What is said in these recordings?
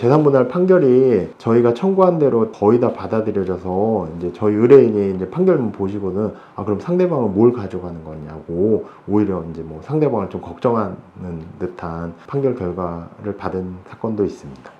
재산분할 판결이 저희가 청구한 대로 거의 다 받아들여져서 이제 저희 의뢰인이 이제 판결문 보시고는 그럼 상대방은 뭘 가져가는 거냐고 오히려 이제 뭐 상대방을 좀 걱정하는 듯한 판결 결과를 받은 사건도 있습니다.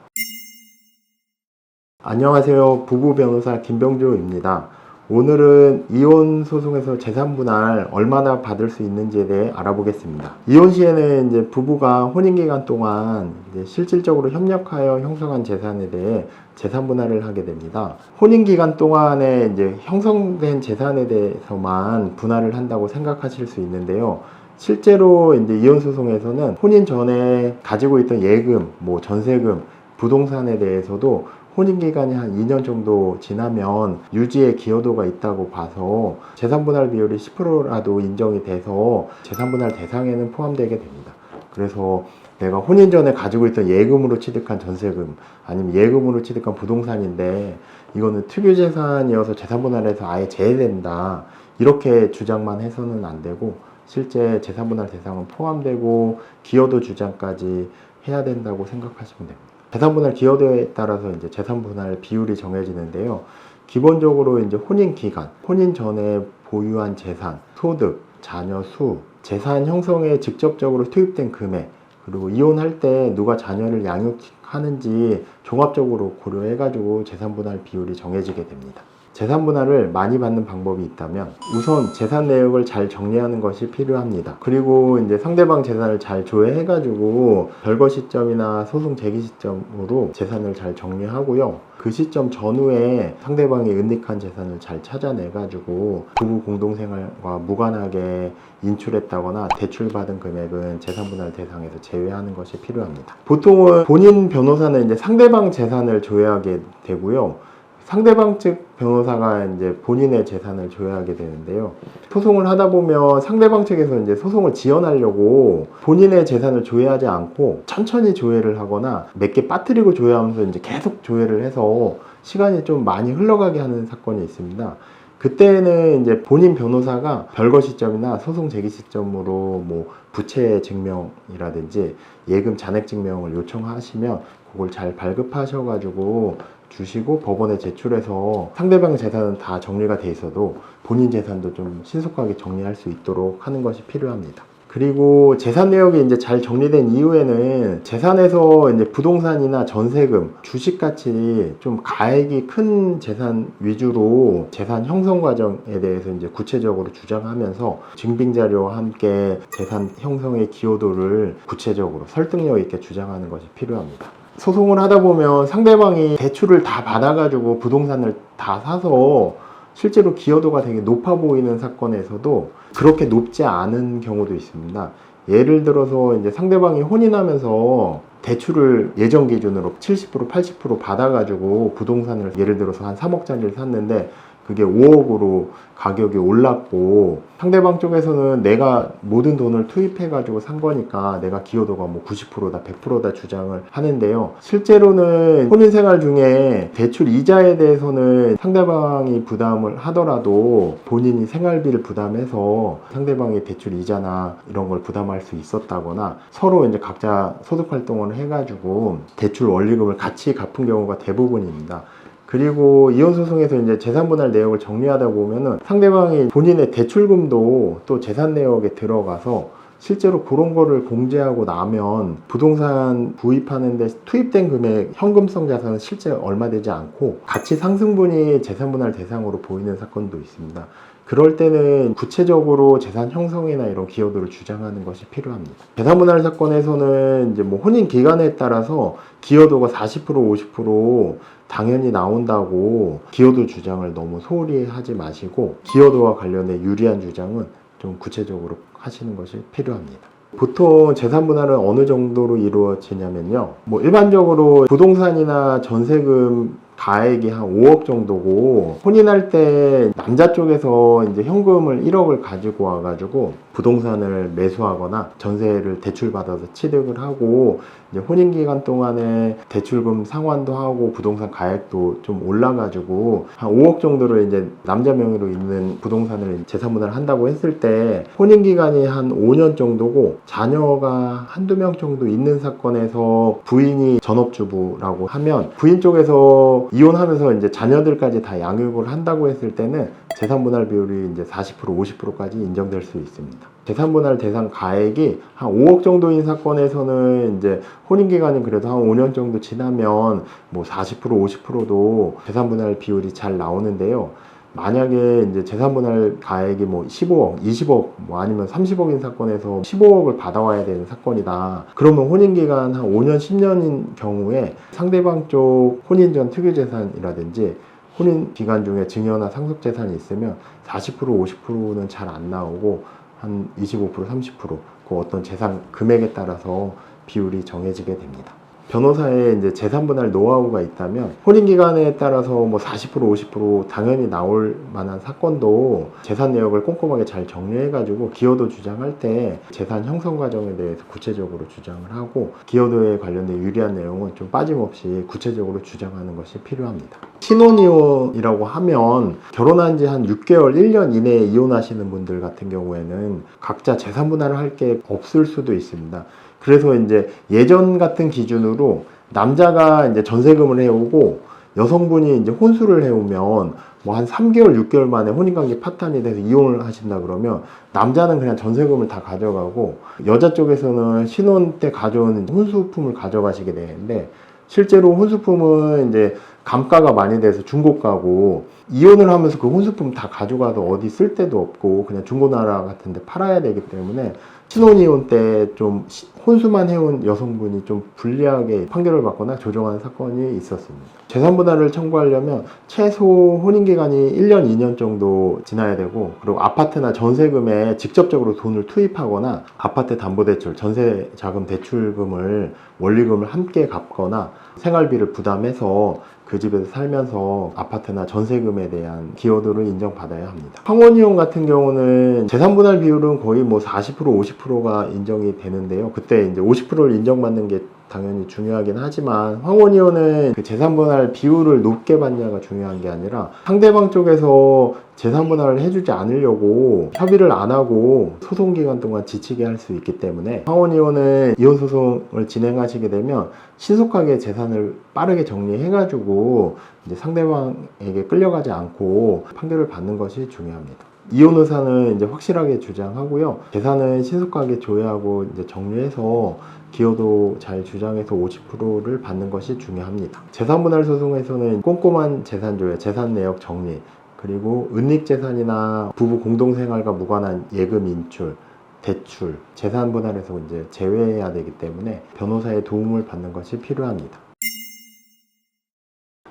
안녕하세요. 부부 변호사 김병조입니다. 오늘은 이혼 소송에서 재산분할 얼마나 받을 수 있는지에 대해 알아보겠습니다. 이혼 시에는 이제 부부가 혼인기간 동안 이제 실질적으로 협력하여 형성한 재산에 대해 재산분할을 하게 됩니다. 혼인기간 동안에 이제 형성된 재산에 대해서만 분할을 한다고 생각하실 수 있는데요. 실제로 이제 이혼 소송에서는 혼인 전에 가지고 있던 예금, 뭐 전세금, 부동산에 대해서도 혼인기간이 한 2년 정도 지나면 유지의 기여도가 있다고 봐서 재산분할 비율이 10%라도 인정이 돼서 재산분할 대상에는 포함되게 됩니다. 그래서 내가 혼인 전에 가지고 있던 예금으로 취득한 전세금 아니면 예금으로 취득한 부동산인데 이거는 특유재산이어서 재산분할에서 아예 제외된다 이렇게 주장만 해서는 안 되고 실제 재산분할 대상은 포함되고 기여도 주장까지 해야 된다고 생각하시면 됩니다. 재산분할 기여도에 따라서 이제 재산분할 비율이 정해지는데요. 기본적으로 이제 혼인 기간, 혼인 전에 보유한 재산, 소득, 자녀 수, 재산 형성에 직접적으로 투입된 금액, 그리고 이혼할 때 누가 자녀를 양육하는지 종합적으로 고려해가지고 재산분할 비율이 정해지게 됩니다. 재산분할을 많이 받는 방법이 있다면 우선 재산 내역을 잘 정리하는 것이 필요합니다. 그리고 이제 상대방 재산을 잘 조회해가지고 별거 시점이나 소송 제기 시점으로 재산을 잘 정리하고요. 그 시점 전후에 상대방이 은닉한 재산을 잘 찾아내가지고 부부 공동생활과 무관하게 인출했다거나 대출받은 금액은 재산분할 대상에서 제외하는 것이 필요합니다. 보통은 본인 변호사는 이제 상대방 재산을 조회하게 되고요. 상대방 측 변호사가 이제 본인의 재산을 조회하게 되는데요. 소송을 하다 보면 상대방 측에서 이제 소송을 지연하려고 본인의 재산을 조회하지 않고 천천히 조회를 하거나 몇 개 빠뜨리고 조회하면서 이제 계속 조회를 해서 시간이 좀 많이 흘러가게 하는 사건이 있습니다. 그때는 이제 본인 변호사가 별거 시점이나 소송 제기 시점으로 뭐 부채 증명이라든지 예금 잔액 증명을 요청하시면 그걸 잘 발급하셔가지고 주시고 법원에 제출해서 상대방 재산은 다 정리가 돼 있어도 본인 재산도 좀 신속하게 정리할 수 있도록 하는 것이 필요합니다. 그리고 재산 내역이 이제 잘 정리된 이후에는 재산에서 이제 부동산이나 전세금, 주식같이 좀 가액이 큰 재산 위주로 재산 형성 과정에 대해서 이제 구체적으로 주장하면서 증빙 자료와 함께 재산 형성의 기여도를 구체적으로 설득력 있게 주장하는 것이 필요합니다. 소송을 하다 보면 상대방이 대출을 다 받아가지고 부동산을 다 사서 실제로 기여도가 되게 높아 보이는 사건에서도 그렇게 높지 않은 경우도 있습니다. 예를 들어서 이제 상대방이 혼인하면서 대출을 예전 기준으로 70%, 80% 받아가지고 부동산을 예를 들어서 한 3억짜리를 샀는데 그게 5억으로 가격이 올랐고 상대방 쪽에서는 내가 모든 돈을 투입해가지고 산 거니까 내가 기여도가 뭐 90%다 100%다 주장을 하는데요. 실제로는 혼인생활 중에 대출 이자에 대해서는 상대방이 부담을 하더라도 본인이 생활비를 부담해서 상대방이 대출 이자나 이런 걸 부담할 수 있었다거나 서로 이제 각자 소득활동을 해가지고 대출 원리금을 같이 갚은 경우가 대부분입니다. 그리고 이혼소송에서 이제 재산분할 내역을 정리하다 보면은 상대방이 본인의 대출금도 또 재산 내역에 들어가서 실제로 그런 거를 공제하고 나면 부동산 구입하는데 투입된 금액, 현금성 자산은 실제 얼마 되지 않고 가치 상승분이 재산분할 대상으로 보이는 사건도 있습니다. 그럴 때는 구체적으로 재산 형성이나 이런 기여도를 주장하는 것이 필요합니다. 재산분할 사건에서는 이제 뭐 혼인 기간에 따라서 기여도가 40%, 50% 당연히 나온다고 기여도 주장을 너무 소홀히 하지 마시고 기여도와 관련해 유리한 주장은 좀 구체적으로 하시는 것이 필요합니다. 보통 재산분할은 어느 정도로 이루어지냐면요. 뭐 일반적으로 부동산이나 전세금 가액이 한 5억 정도고 혼인할 때 남자 쪽에서 이제 현금을 1억을 가지고 와가지고 부동산을 매수하거나 전세를 대출받아서 취득을 하고 이제 혼인기간 동안에 대출금 상환도 하고 부동산 가액도 좀 올라가지고 한 5억 정도를 이제 남자 명의로 있는 부동산을 재산분할 한다고 했을 때 혼인기간이 한 5년 정도고 자녀가 한두 명 정도 있는 사건에서 부인이 전업주부라고 하면 부인 쪽에서 이혼하면서 이제 자녀들까지 다 양육을 한다고 했을 때는 재산분할 비율이 이제 40% 50%까지 인정될 수 있습니다. 재산분할 대상 가액이 한 5억 정도인 사건에서는 이제 혼인기간이 그래도 한 5년 정도 지나면 뭐 40% 50%도 재산분할 비율이 잘 나오는데요. 만약에 이제 재산분할 가액이 뭐 15억, 20억, 뭐 아니면 30억인 사건에서 15억을 받아와야 되는 사건이다. 그러면 혼인기간 한 5년, 10년인 경우에 상대방 쪽 혼인 전 특유재산이라든지 혼인 기간 중에 증여나 상속재산이 있으면 40% 50%는 잘 안 나오고 한 25% 30% 그 어떤 재산 금액에 따라서 비율이 정해지게 됩니다. 변호사의 이제 재산분할 노하우가 있다면 혼인기간에 따라서 뭐 40% 50% 당연히 나올 만한 사건도 재산 내역을 꼼꼼하게 잘 정리해가지고 기여도 주장할 때 재산 형성 과정에 대해서 구체적으로 주장을 하고 기여도에 관련된 유리한 내용은 좀 빠짐없이 구체적으로 주장하는 것이 필요합니다. 신혼이혼이라고 하면 결혼한 지 한 6개월, 1년 이내에 이혼하시는 분들 같은 경우에는 각자 재산분할을 할 게 없을 수도 있습니다. 그래서 이제 예전 같은 기준으로 남자가 이제 전세금을 해오고 여성분이 이제 혼수를 해오면 뭐 한 3개월, 6개월 만에 혼인관계 파탄이 돼서 이혼을 하신다 그러면 남자는 그냥 전세금을 다 가져가고 여자 쪽에서는 신혼 때 가져온 혼수품을 가져가시게 되는데 실제로 혼수품은 이제 감가가 많이 돼서 중고가고 이혼을 하면서 그 혼수품 다 가져가서 어디 쓸 데도 없고 그냥 중고나라 같은 데 팔아야 되기 때문에 신혼이혼 때 좀 혼수만 해온 여성분이 좀 불리하게 판결을 받거나 조정하는 사건이 있었습니다. 재산분할을 청구하려면 최소 혼인기간이 1년, 2년 정도 지나야 되고 그리고 아파트나 전세금에 직접적으로 돈을 투입하거나 아파트 담보대출, 전세자금 대출금을 원리금을 함께 갚거나 생활비를 부담해서 그 집에서 살면서 아파트나 전세금에 대한 기여도를 인정받아야 합니다. 황혼이혼 같은 경우는 재산분할 비율은 거의 뭐 40% 50%가 인정이 되는데요. 그때 이제 50%를 인정받는 게 당연히 중요하긴 하지만 황혼이혼은 그 재산분할 비율을 높게 받냐가 중요한 게 아니라 상대방 쪽에서 재산분할을 해주지 않으려고 협의를 안 하고 소송기간 동안 지치게 할 수 있기 때문에 황혼이혼은 이혼소송을 진행하시게 되면 신속하게 재산을 빠르게 정리해가지고 이제 상대방에게 끌려가지 않고 판결을 받는 것이 중요합니다. 이혼 의사는 이제 확실하게 주장하고요. 재산은 신속하게 조회하고 이제 정리해서 기여도 잘 주장해서 50%를 받는 것이 중요합니다. 재산분할 소송에서는 꼼꼼한 재산 조회, 재산 내역 정리, 그리고 은닉재산이나 부부 공동생활과 무관한 예금 인출, 대출, 재산분할에서 이제 제외해야 되기 때문에 변호사의 도움을 받는 것이 필요합니다.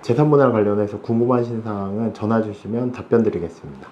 재산분할 관련해서 궁금하신 사항은 전화 주시면 답변 드리겠습니다.